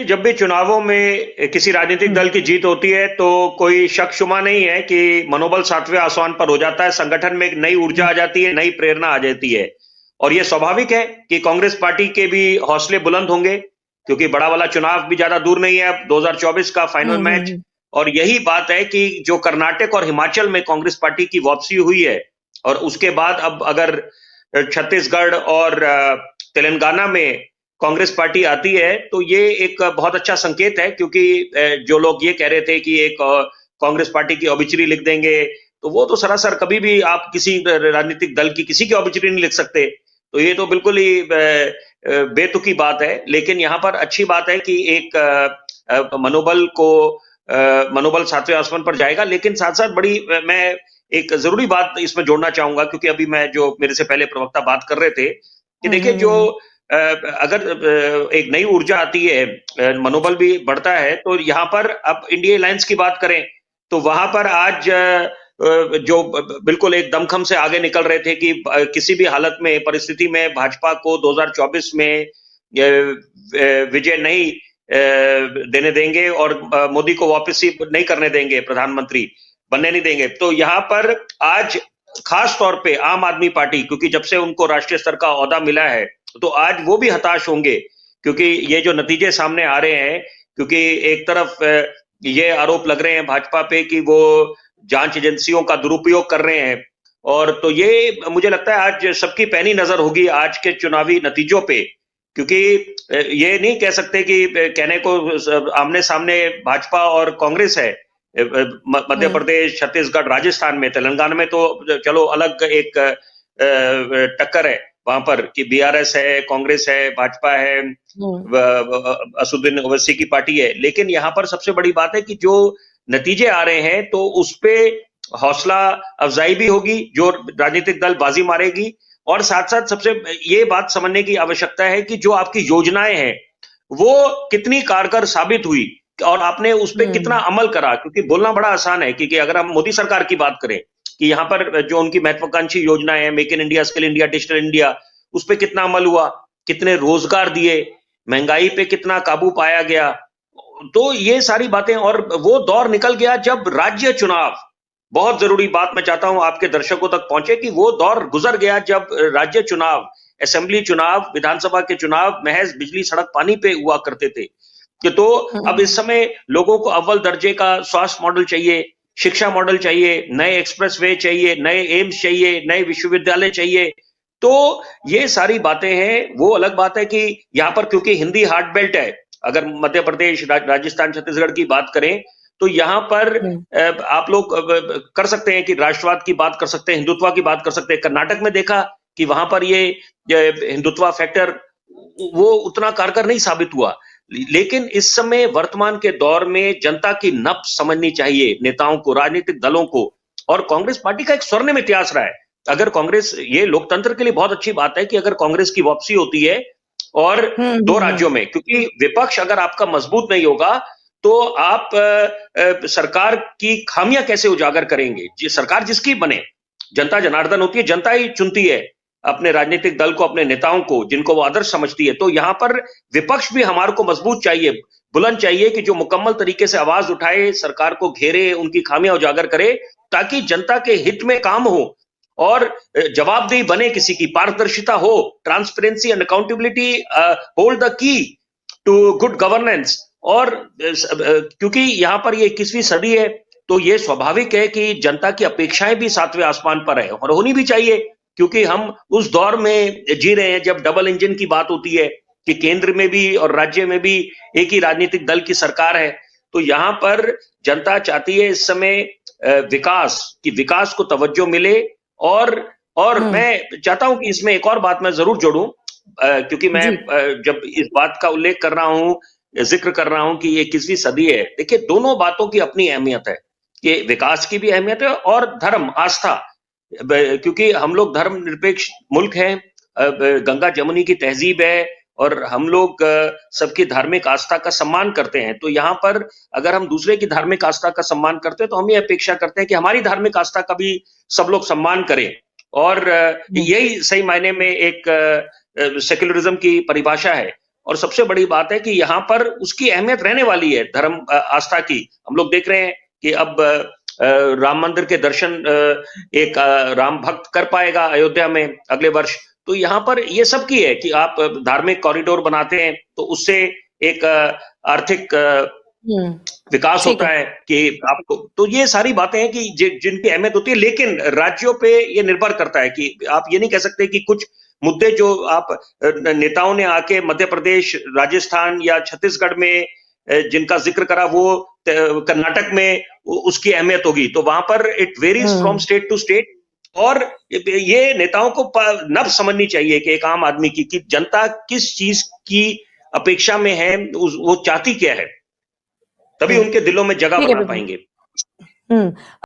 जब भी चुनावों में किसी राजनीतिक हुँ, दल की जीत होती है तो कोई शक शुबा नहीं है कि मनोबल सातवें आसमान पर हो जाता है, संगठन में एक नई ऊर्जा हुँ, आ जाती है, नई प्रेरणा आ जाती है। और ये स्वाभाविक है कि कांग्रेस पार्टी के भी हौसले बुलंद होंगे, क्योंकि बड़ा वाला चुनाव भी ज्यादा दूर नहीं है, अब 2024 का फाइनल हुँ, हुँ, मैच। हुँ, और यही बात है कि जो कर्नाटक और हिमाचल में कांग्रेस पार्टी की वापसी हुई है, और उसके बाद अब अगर छत्तीसगढ़ और तेलंगाना में कांग्रेस पार्टी आती है, तो ये एक बहुत अच्छा संकेत है, क्योंकि जो लोग ये कह रहे थे कि एक कांग्रेस पार्टी की ऑबिचुरी लिख देंगे, तो वो तो सरासर कभी भी आप किसी राजनीतिक दल की किसी की ऑबिचुरी नहीं लिख सकते। तो ये तो बिल्कुल ही बेतुकी बात है। लेकिन यहाँ पर अच्छी बात है कि एक मनोबल सातवें आसमान पर जाएगा। लेकिन साथ-साथ मैं एक ज़रूरी बात इसमें जोड़ना चाहूँगा, क्योंकि अभी मैं जो मेरे से पहले प्रवक्ता बात कर रहे थे, कि हुँ, देखिए हुँ, जो हुँ, अगर एक नई ऊर्जा आती है, मनोबल भी बढ़ता है, तो यहाँ पर अब इंडिया अलायंस की बात करें, तो वहाँ पर आज जो बिल्कुल एक दमखम से आगे निकल रहे थे कि किसी भी हालत में, परिस्थिति में भाजपा को 2024 में विजय नहीं देने देंगे, और मोदी को वापस ही नहीं करने देंगे, प्रधानमंत्री बनने नहीं देंगे। तो यहाँ पर आज खास तौर पे आम आदमी पार्टी, क्योंकि जब से उनको राष्ट्रीय स्तर का ओहदा मिला है, तो आज वो भी हताश होंगे, क्योंकि ये जो नतीजे सामने आ रहे हैं, क्योंकि एक तरफ ये आरोप लग रहे हैं भाजपा पे कि वो जांच एजेंसियों का दुरुपयोग कर रहे हैं, और तो ये मुझे लगता है आज सबकी पैनी नजर होगी आज के चुनावी नतीजों पे, क्योंकि ये नहीं कह सकते कि कहने को आमने सामने भाजपा और कांग्रेस है, मध्य हुँ, प्रदेश, छत्तीसगढ़, राजस्थान में, तेलंगाना में तो चलो अलग एक टक्कर है वहां पर, कि बीआरएस है, कांग्रेस है, भाजपा है, हुँ, असदुद्दीन ओवैसी की पार्टी है। लेकिन यहाँ पर सबसे बड़ी बात है कि जो नतीजे आ रहे हैं, तो उस पे हौसला अफजाई भी होगी, जो राजनीतिक दल बाजी मारेगी। और साथ साथ सबसे ये बात समझने की आवश्यकता है कि जो आपकी योजनाएं हैं, वो कितनी कारगर साबित हुई, और आपने उस पे कितना हुँ, अमल करा। क्योंकि बोलना बड़ा आसान है, क्योंकि अगर हम मोदी सरकार की बात करें कि यहाँ पर जो उनकी महत्वाकांक्षी योजनाएं हैं, make in India, skill India, digital India, उस पे कितना अमल हुआ, कितने रोजगार दिए, महंगाई पे कितना काबू पाया गया। तो ये सारी बातें, और वो दौर निकल गया जब राज्य चुनाव, बहुत जरूरी बात मैं चाहता हूं आपके दर्शकों तक पहुंचे, कि वो दौर गुजर गया जब राज्य चुनाव, असेंबली चुनाव, विधानसभा के चुनाव महज बिजली सड़क पानी पे हुआ करते थे। कि तो अब हुँ, इस समय लोगों को अव्वल दर्जे का स्वास्थ्य मॉडल चाहिए, शिक्षा मॉडल चाहिए, नए एक्सप्रेसवे चाहिए, नए एम्स चाहिए, नए विश्वविद्यालय चाहिए। तो ये सारी बातें हैं। वो अलग बात है कि यहाँ पर क्योंकि हिंदी हार्ट बेल्ट है, अगर मध्य प्रदेश, राजस्थान, छत्तीसगढ़ की बात करें, तो यहाँ पर हुँ, आप लोग कर सकते हैं कि राष्ट्रवाद की बात कर सकते हैं, हिंदुत्व की बात कर सकते हैं। कर्नाटक में देखा कि वहां पर ये हिंदुत्व फैक्टर वो उतना कारगर नहीं साबित हुआ। लेकिन इस समय वर्तमान के दौर में जनता की नब्ज समझनी चाहिए नेताओं को, राजनीतिक दलों को। और कांग्रेस पार्टी का एक स्वर्णिम इतिहास रहा है। अगर कांग्रेस, ये लोकतंत्र के लिए बहुत अच्छी बात है कि अगर कांग्रेस की वापसी होती है, और हुँ, दो हुँ, हुँ, राज्यों में, क्योंकि विपक्ष अगर आपका मजबूत नहीं होगा, तो आप सरकार की खामियां कैसे उजागर करेंगे। सरकार जिसकी बने, जनता जनार्दन होती है, जनता ही चुनती है अपने राजनीतिक दल को, अपने नेताओं को, जिनको वो आदर्श समझती है। तो यहाँ पर विपक्ष भी हमारे को मजबूत चाहिए, बुलंद चाहिए, कि जो मुकम्मल तरीके से आवाज उठाए, सरकार को घेरे, उनकी खामियां उजागर करे, ताकि जनता के हित में काम हो, और जवाबदेही बने, किसी की पारदर्शिता हो, transparency and accountability hold the key to good governance. और क्योंकि यहाँ पर ये 21वीं सदी है, तो ये स्वाभाविक है कि जनता की अपेक्षाएं भी सातवें आसमान पर है, और होनी भी चाहिए, क्योंकि हम उस दौर में जी रहे हैं जब डबल इंजन की बात होती है, कि केंद्र में भी और राज्य में भी एक ही राजनीतिक दल की सरकार है। तो यहाँ पर जनता चाहती है इस समय विकास, कि विकास को तवज्जो मिले। और हुँ, मैं चाहता हूं कि इसमें एक और बात मैं जरूर जोड़ूं, क्योंकि मैं जी, जब इस बात का उल्लेख कर रहा हूं, जिक्र कर रहा हूं कि ये 21वीं सदी है, देखिए दोनों बातों की अपनी अहमियत है, कि विकास की भी अहमियत है, और धर्म, आस्था, क्योंकि हम लोग धर्मनिरपेक्ष मुल्क हैं, गंगा जमुनी की तहजीब है, और हम लोग सबकी धार्मिक आस्था का सम्मान करते हैं। तो यहाँ पर अगर हम दूसरे की धार्मिक आस्था का सम्मान करते हैं, तो हम ये अपेक्षा करते हैं कि हमारी धार्मिक आस्था का भी सब लोग सम्मान करें। और हुँ, यही सही मायने में एक सेक्युलरिज्म की परिभाषा है। और सबसे बड़ी बात है कि यहाँ पर उसकी अहमियत रहने वाली है, धर्म आस्था की। हम लोग देख रहे हैं कि अब राम मंदिर के दर्शन एक राम भक्त कर पाएगा अयोध्या में अगले वर्ष। तो यहाँ पर ये सब की है कि आप धार्मिक कॉरिडोर बनाते हैं तो उससे एक आर्थिक विकास ठीक होता है। है कि आपको, तो ये सारी बातें हैं कि जिनकी अहमियत होती है, लेकिन राज्यों पे ये निर्भर करता है कि आप ये नहीं कह सकते कि कुछ मुद्दे जो आप नेताओं ने आके मध्य प्रदेश, राजस्थान या छत्तीसगढ़ में जिनका जिक्र करा वो कर्नाटक में उसकी अहमियत होगी, तो वहां पर it varies from state to state. और ये नेताओं को नब समझनी चाहिए कि एक आम आदमी की कि जनता किस चीज की अपेक्षा में है, वो चाहती क्या है, तभी उनके दिलों में जगह ठीक है बना विपिन। पाएंगे।